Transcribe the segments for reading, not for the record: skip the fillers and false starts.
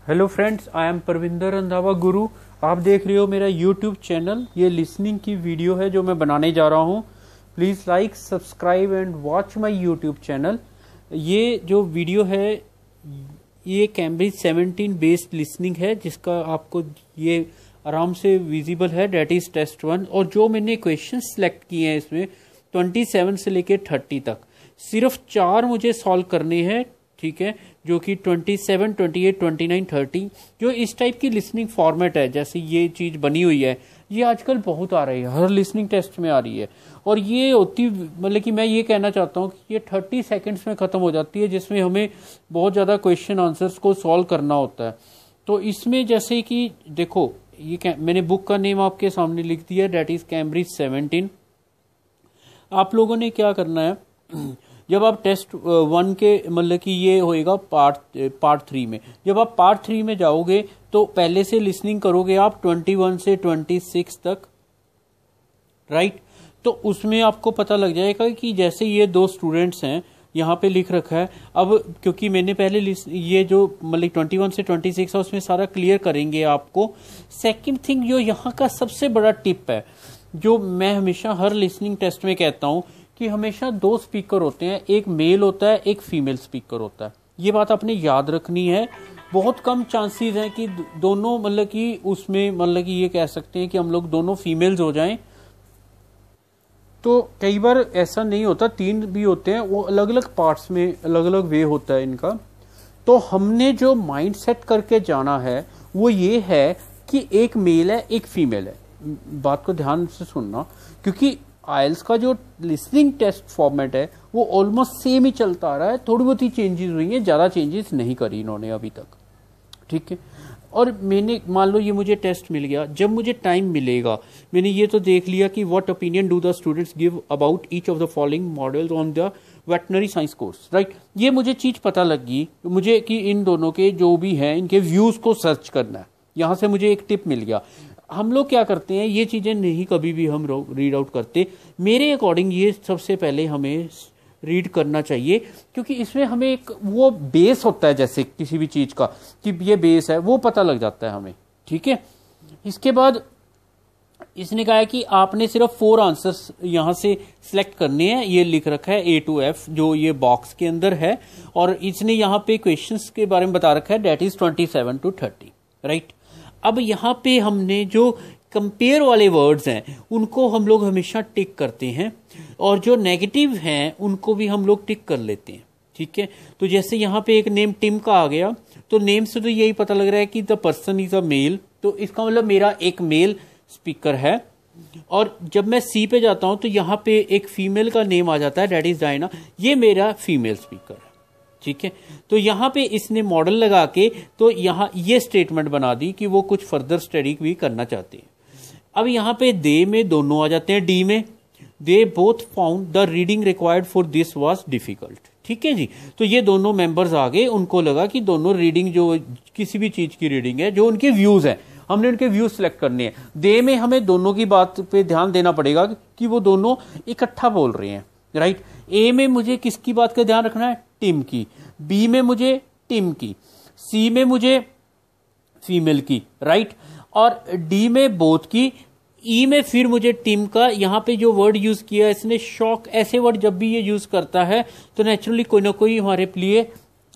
Hello friends, I am Parvinder Randhawa गुरु। आप देख रहे हो मेरा यूट्यूब चैनल। ये लिसनिंग की वीडियो है जो मैं बनाने जा रहा हूँ। Please like, subscribe and watch my YouTube channel. ये जो वीडियो है ये कैम्ब्रिज 17 बेस्ड लिसनिंग है, जिसका आपको ये आराम से विजिबल है, डेट इज टेस्ट 1। और जो मैंने क्वेश्चन सिलेक्ट किए हैं इसमें 27 से लेके 30 तक, सिर्फ 4 मुझे सॉल्व करने हैं, ठीक है, जो कि 27, 28, 29, 30 जो इस टाइप की लिसनिंग फॉर्मेट है, जैसे ये चीज बनी हुई है, ये आजकल बहुत आ रही है, हर लिसनिंग टेस्ट में आ रही है। और ये होती, मतलब कि मैं ये कहना चाहता हूँ कि ये 30 सेकंड्स में खत्म हो जाती है, जिसमें हमें बहुत ज्यादा क्वेश्चन आंसर्स को सॉल्व करना होता है। तो इसमें जैसे कि देखो, ये मैंने बुक का नेम आपके सामने लिख दिया, डेट इज कैम्ब्रिज 17। आप लोगों ने क्या करना है, जब आप टेस्ट 1 के मतलब कि ये होएगा पार्ट 3 में, जब आप पार्ट 3 में जाओगे तो पहले से लिसनिंग करोगे आप 21 से 26 तक, राइट। तो उसमें आपको पता लग जाएगा कि जैसे ये 2 स्टूडेंट्स हैं, यहाँ पे लिख रखा है। अब क्योंकि मैंने पहले ये जो मतलब 21 से 26 है उसमें सारा क्लियर करेंगे आपको। सेकंड थिंग, जो यहाँ का सबसे बड़ा टिप है, जो मैं हमेशा हर लिसनिंग टेस्ट में कहता हूँ कि हमेशा 2 स्पीकर होते हैं, एक मेल होता है, एक फीमेल स्पीकर होता है। ये बात आपने याद रखनी है। बहुत कम चांसेस हैं कि दोनों मतलब कि उसमें मतलब कि ये कह सकते हैं कि हम लोग दोनों फीमेल्स हो जाएं। तो कई बार ऐसा नहीं होता, 3 भी होते हैं, वो अलग अलग पार्ट्स में अलग अलग वे होता है इनका। तो हमने जो माइंड सेट करके जाना है वो ये है कि एक मेल है, एक फीमेल है। बात को ध्यान से सुनना, क्योंकि आइल्स का जो लिसनिंग टेस्ट फॉर्मेट है वो ऑलमोस्ट सेम ही चलता आ रहा है, थोड़ी बहुत ही चेंजेस हुई हैं, ज़्यादा चेंजेस नहीं करी इन्होंने अभी तक, ठीक है। और मैंने मान लो ये मुझे टेस्ट मिल गया, जब मुझे टाइम मिलेगा मैंने ये तो देख लिया कि what opinion do the students give about each of the following models on the veterinary science course, right. ये मुझे चीज़ पता लगी मुझे कि इन दोनों के जो भी हैं इनके व्यूज़ को सर्च करना है। यहाँ से मुझे एक टिप मिल गया। हम लोग क्या करते हैं, ये चीज़ें नहीं कभी भी हम रीड आउट करते। मेरे अकॉर्डिंग ये सबसे पहले हमें रीड करना चाहिए, क्योंकि इसमें हमें एक वो बेस होता है, जैसे किसी भी चीज़ का कि ये बेस है, वो पता लग जाता है हमें, ठीक है। इसके बाद इसने कहा है कि आपने सिर्फ 4 आंसर्स यहाँ से सिलेक्ट करने हैं। ये लिख रखा है A to F, जो ये बॉक्स के अंदर है, और इसने यहाँ पे क्वेश्चंस के बारे में बता रखा है, डेट इज 27 to 30, राइट। अब यहाँ पे हमने जो कंपेयर वाले वर्ड्स हैं उनको हम लोग हमेशा टिक करते हैं, और जो नेगेटिव हैं उनको भी हम लोग टिक कर लेते हैं, ठीक है। तो जैसे यहाँ पे एक नेम टिम का आ गया, तो नेम से तो यही पता लग रहा है कि the person is a male, तो इसका मतलब मेरा एक मेल स्पीकर है। और जब मैं सी पे जाता हूं तो यहाँ पे एक फीमेल का नेम आ जाता है, डेट इज डायना, ये मेरा फीमेल स्पीकर है, ठीक है। तो यहाँ पे इसने मॉडल लगा के तो यहाँ ये स्टेटमेंट बना दी कि वो कुछ फर्दर स्टडी भी करना चाहते हैं। अब यहाँ पे दे में दोनों आ जाते हैं, डी में they both found the reading required for this was difficult, ठीक है जी। तो ये दोनों मेंबर्स आ गए, उनको लगा कि दोनों रीडिंग, जो किसी भी चीज की रीडिंग है, जो उनके व्यूज है, हमने उनके व्यूज सिलेक्ट करने हैं। दे में हमें दोनों की बात पे ध्यान देना पड़ेगा कि वो दोनों इकट्ठा बोल रहे हैं, राइट। ए में मुझे किसकी बात का ध्यान रखना है, टिम की। बी में मुझे टिम की। सी में मुझे फीमेल की, राइट। और डी में बोथ की। ई में फिर मुझे टिम का। यहां पे जो वर्ड यूज किया इसने, शॉक, ऐसे वर्ड जब भी ये यूज करता है तो नेचुरली कोई ना कोई हमारे लिए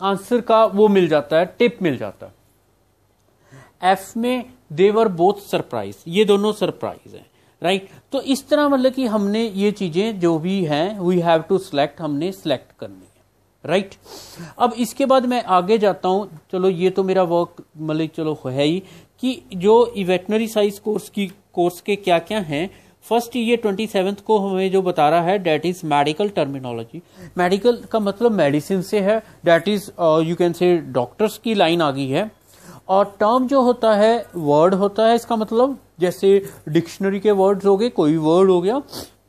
आंसर का वो मिल जाता है, टिप मिल जाता है। एफ में दे वर बोथ सरप्राइज, ये दोनों सरप्राइज हैं, राइट। तो इस तरह मतलब कि हमने ये चीजें जो भी हैं वी हैव टू सिलेक्ट, हमने सिलेक्ट करनी है, राइट। अब इसके बाद मैं आगे जाता हूं। चलो ये तो मेरा वर्क मतलब चलो है ही कि जो वेटनरी साइंस कोर्स के क्या क्या हैं। फर्स्ट ये 27 को हमें जो बता रहा है, that is medical terminology. Medical का मतलब मेडिसिन से है, that is you can say doctors की लाइन आ गई है। और टर्म जो होता है वर्ड होता है, इसका मतलब जैसे डिक्शनरी के वर्ड्स हो गए, कोई वर्ड हो गया।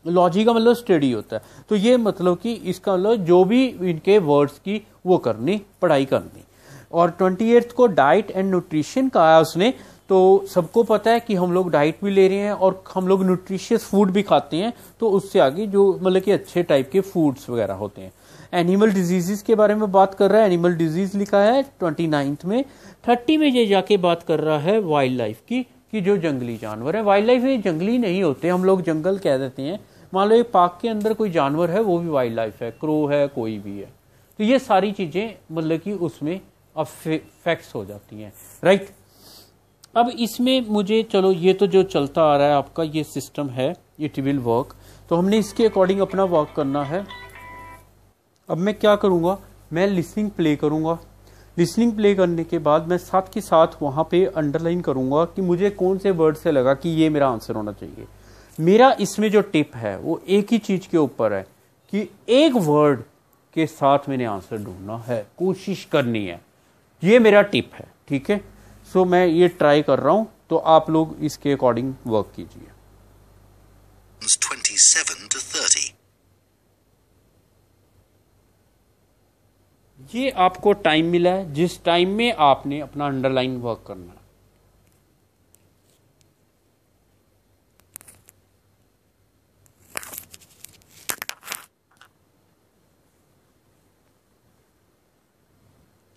लॉजी का मतलब स्टडी होता है, तो ये मतलब कि इसका मतलब जो भी इनके वर्ड्स की वो करनी, पढ़ाई करनी। और 28 को डाइट एंड न्यूट्रिशन कहा है उसने। तो सबको पता है कि हम लोग डाइट भी ले रहे हैं और हम लोग न्यूट्रिशियस फूड भी खाते हैं, तो उससे आगे जो मतलब कि अच्छे टाइप के फूड्स वगैरह होते हैं। एनिमल डिजीजेस के बारे में बात कर रहा है, एनिमल डिजीज लिखा है 29 में। 30 में ये जाके बात कर रहा है वाइल्ड लाइफ की, कि जो जंगली जानवर है। वाइल्ड लाइफ ये जंगली नहीं होते, हम लोग जंगल कह देते हैं। मान लो एक पार्क के अंदर कोई जानवर है, वो भी वाइल्ड लाइफ है, क्रो है, कोई भी है। तो ये सारी चीजें मतलब कि उसमें अफेक्ट्स हो जाती हैं, राइट। अब इसमें मुझे चलो ये तो जो चलता आ रहा है आपका ये सिस्टम है, इट विल वर्क, तो हमने इसके अकॉर्डिंग अपना वर्क करना है। अब मैं क्या करूँगा, मैं लिसनिंग प्ले करूँगा। लिसनिंग प्ले करने के बाद मैं साथ के साथ वहाँ पे अंडरलाइन करूँगा कि मुझे कौन से वर्ड से लगा कि ये मेरा आंसर होना चाहिए। मेरा इसमें जो टिप है वो एक ही चीज़ के ऊपर है कि एक वर्ड के साथ मैंने आंसर ढूंढना है, कोशिश करनी है। ये मेरा टिप है, ठीक है। सो मैं ये ट्राई कर रहा हूं, तो आप लोग इसके अकॉर्डिंग वर्क कीजिए। 27 to 30. ये आपको टाइम मिला है, जिस टाइम में आपने अपना अंडरलाइन वर्क करना है।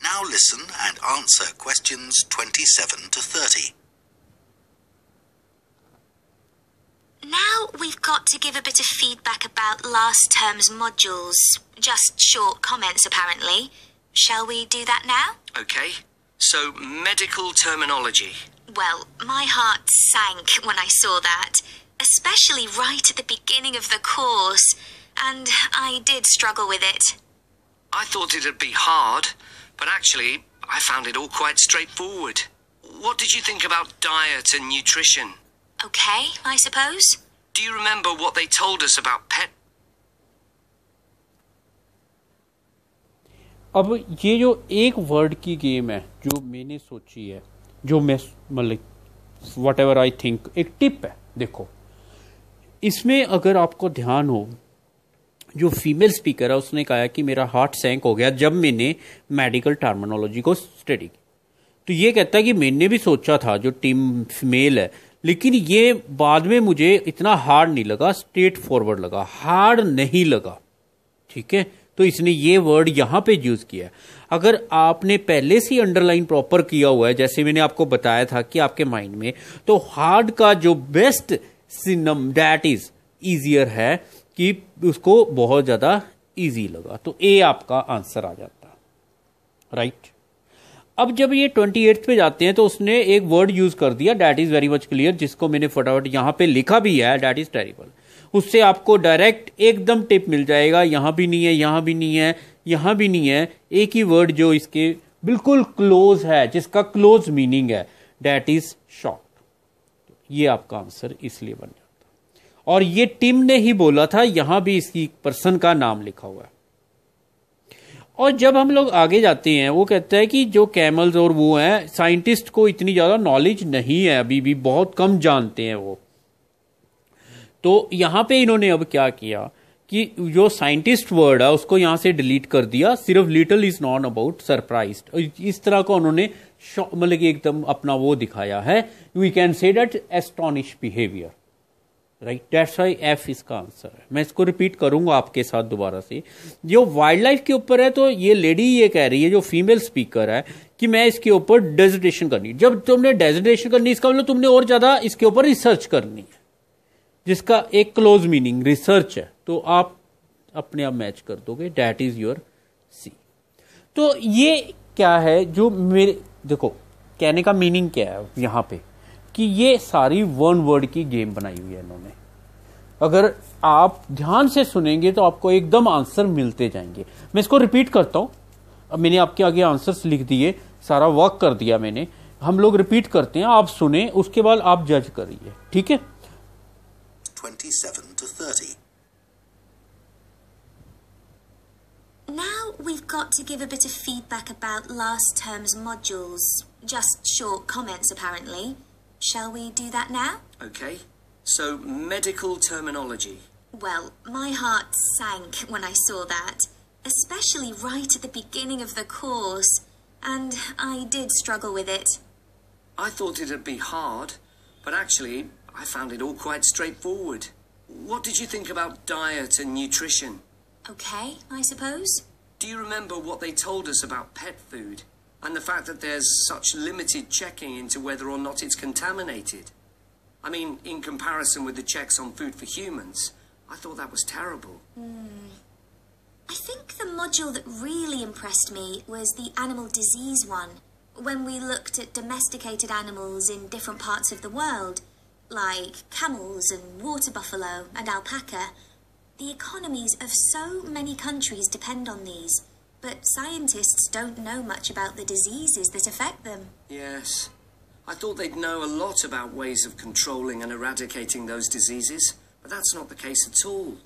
Now listen and answer questions 27 to 30. Now we've got to give a bit of feedback about last term's modules. Just short comments, apparently. Shall we do that now? Okay. So, medical terminology. Well, my heart sank when I saw that, especially right at the beginning of the course, and I did struggle with it. I thought it'd be hard, but actually, I found it all quite straightforward. What did you think about diet and nutrition? Okay, I suppose. Do you remember what they told us about pet? अब ये जो एक word की game है जो मैंने सोची है, जो मैं मतलब वट एवर आई थिंक, एक टिप है। देखो इसमें अगर आपको ध्यान हो, जो फीमेल स्पीकर है उसने कहा कि मेरा हार्ट सैंक हो गया जब मैंने मेडिकल टर्मिनोलॉजी को स्टडी की। तो ये कहता है कि मैंने भी सोचा था, जो टीम फीमेल है, लेकिन ये बाद में मुझे इतना हार्ड नहीं लगा, स्ट्रेट फॉरवर्ड लगा, हार्ड नहीं लगा, ठीक है। तो इसने ये वर्ड यहां पे यूज किया है। अगर आपने पहले से अंडरलाइन प्रॉपर किया हुआ है, जैसे मैंने आपको बताया था कि आपके माइंड में, तो हार्ड का जो best synonym that is easier है कि उसको बहुत ज्यादा इजी लगा। तो ए आपका आंसर आ जाता, राइट। अब जब ये 28 पे जाते हैं तो उसने एक वर्ड यूज कर दिया, that is very much clear, जिसको मैंने फटाफट यहां पे लिखा भी है, दैट इज टेरिबल। उससे आपको डायरेक्ट एकदम टिप मिल जाएगा, यहां भी नहीं है, यहां भी नहीं है, यहां भी नहीं है, एक ही वर्ड जो इसके बिल्कुल क्लोज है, जिसका क्लोज मीनिंग है, दैट इज शॉर्ट। ये आपका आंसर इसलिए बन जाता। और ये टिम ने ही बोला था, यहां भी इसकी पर्सन का नाम लिखा हुआ है। और जब हम लोग आगे जाते हैं, वो कहता है कि जो कैमल्स और वो हैं, साइंटिस्ट को इतनी ज्यादा नॉलेज नहीं है, अभी भी बहुत कम जानते हैं वो। तो यहां पे इन्होंने अब क्या किया कि जो साइंटिस्ट वर्ड है उसको यहां से डिलीट कर दिया, सिर्फ little is non about surprised. इस तरह का उन्होंने मतलब कि एकदम अपना वो दिखाया है, we can say that astonish behaviour, right. That's why F इसका आंसर है। मैं इसको रिपीट करूंगा आपके साथ दोबारा से। जो वाइल्ड लाइफ के ऊपर है, तो ये लेडी ये कह रही है, जो फीमेल स्पीकर है, कि मैं इसके ऊपर डेजिटेशन करनी। जब तुमने डेजिटेशन करनी, इसका मतलब तुमने और ज्यादा इसके ऊपर रिसर्च करनी है, जिसका एक क्लोज मीनिंग रिसर्च है। तो आप अपने आप मैच कर दोगे, दैट इज योर सी। तो ये क्या है, जो मेरे देखो कहने का मीनिंग क्या है यहां पे, कि ये सारी वन वर्ड की गेम बनाई हुई है इन्होंने। अगर आप ध्यान से सुनेंगे तो आपको एकदम आंसर मिलते जाएंगे। मैं इसको रिपीट करता हूं। अब मैंने आपके आगे आंसर्स लिख दिए, सारा वर्क कर दिया मैंने। हम लोग रिपीट करते हैं, आप सुने, उसके बाद आप जज करिए, ठीक है। 27 to 30. Now we've got to give a bit of feedback about last term's modules. Just short comments, apparently. Shall we do that now? Okay. So, medical terminology. Well, my heart sank when I saw that, especially right at the beginning of the course, and I did struggle with it. I thought it'd be hard, but actually, I found it all quite straightforward. What did you think about diet and nutrition? Okay, I suppose. Do you remember what they told us about pet food? And the fact that there's such limited checking into whether or not it's contaminated? I mean, in comparison with the checks on food for humans, I thought that was terrible. I think the module that really impressed me was the animal disease one, when we looked at domesticated animals in different parts of the world, like camels and water buffalo and alpaca. The economies of so many countries depend on these, but scientists don't know much about the diseases that affect them. Yes. I thought they'd know a lot about ways of controlling and eradicating those diseases, but that's not the case at all.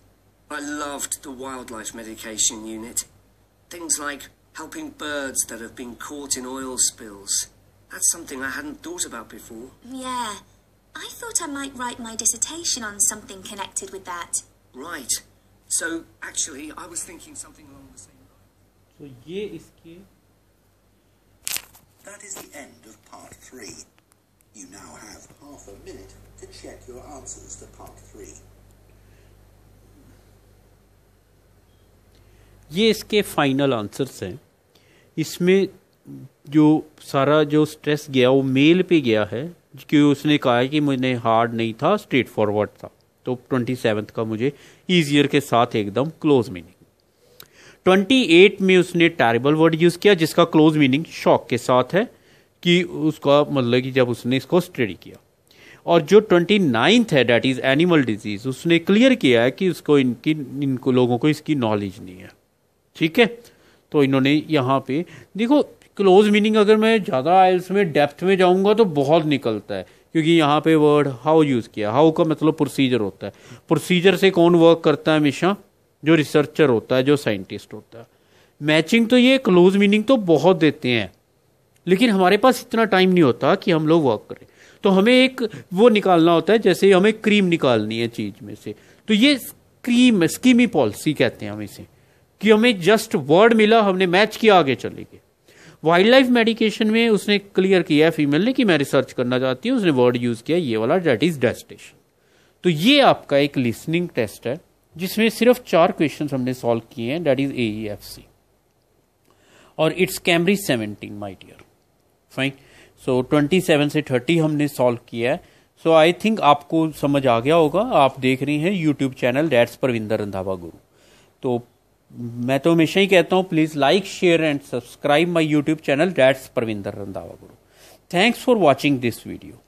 I loved the wildlife medication unit. Things like helping birds that have been caught in oil spills. That's something I hadn't thought about before. Yeah, I thought I might write my dissertation on something connected with that. Right. So, actually, I was thinking something along the same lines. So ये इसके That is the end of part 3. You now have half a minute to check your answers to part 3. ये इसके final answers हैं। इसमें जो सारा जो stress गया वो मेल पे गया है, क्योंकि उसने कहा है कि मुझे हार्ड नहीं था, स्ट्रेट फॉरवर्ड था। तो 27 का मुझे ईजियर के साथ एकदम क्लोज मीनिंग। 28 में उसने टेरिबल वर्ड यूज किया जिसका क्लोज मीनिंग शॉक के साथ है, कि उसका मतलब कि जब उसने इसको स्टडी किया। और जो 29 है डेट इज एनिमल डिजीज, उसने क्लियर किया है कि उसको इनको लोगों को इसकी नॉलेज नहीं है। ठीक है, तो इन्होंने यहाँ पे देखो क्लोज मीनिंग अगर मैं ज़्यादा आइल्स में डेप्थ में जाऊँगा तो बहुत निकलता है, क्योंकि यहाँ पे वर्ड हाउ यूज़ किया। हाउ का मतलब प्रोसीजर होता है। प्रोसीजर से कौन वर्क करता है हमेशा? जो रिसर्चर होता है, जो साइंटिस्ट होता है। मैचिंग तो ये क्लोज मीनिंग तो बहुत देते हैं, लेकिन हमारे पास इतना टाइम नहीं होता कि हम लोग वर्क करें। तो हमें एक वो निकालना होता है, जैसे हमें क्रीम निकालनी है चीज में से, तो ये क्रीम स्कीमी पॉलिसी कहते हैं हम इसे, कि हमें जस्ट वर्ड मिला, हमने मैच किया, आगे चले गए। वाइल्ड लाइफ मेडिकेशन में उसने क्लियर किया है फीमेल ने कि मैं रिसर्च करना चाहती हूँ, उसने वर्ड यूज किया ये वाला, डेट इज डेस्टेशन। तो ये आपका एक लिसनिंग टेस्ट है जिसमें सिर्फ 4 क्वेश्चन हमने सॉल्व किए हैं, डेट इज AEFC, और it's Cambridge 17 my dear. Fine. So 27 से 30 हमने सॉल्व किया है। सो आई थिंक आपको समझ आ गया होगा। आप देख रहे हैं YouTube channel that's Parvinder Randhawa guru. तो मैं तो हमेशा ही कहता हूं, please like share and subscribe my YouTube channel that's Parvinder Randhawa guru. Thanks for watching this video.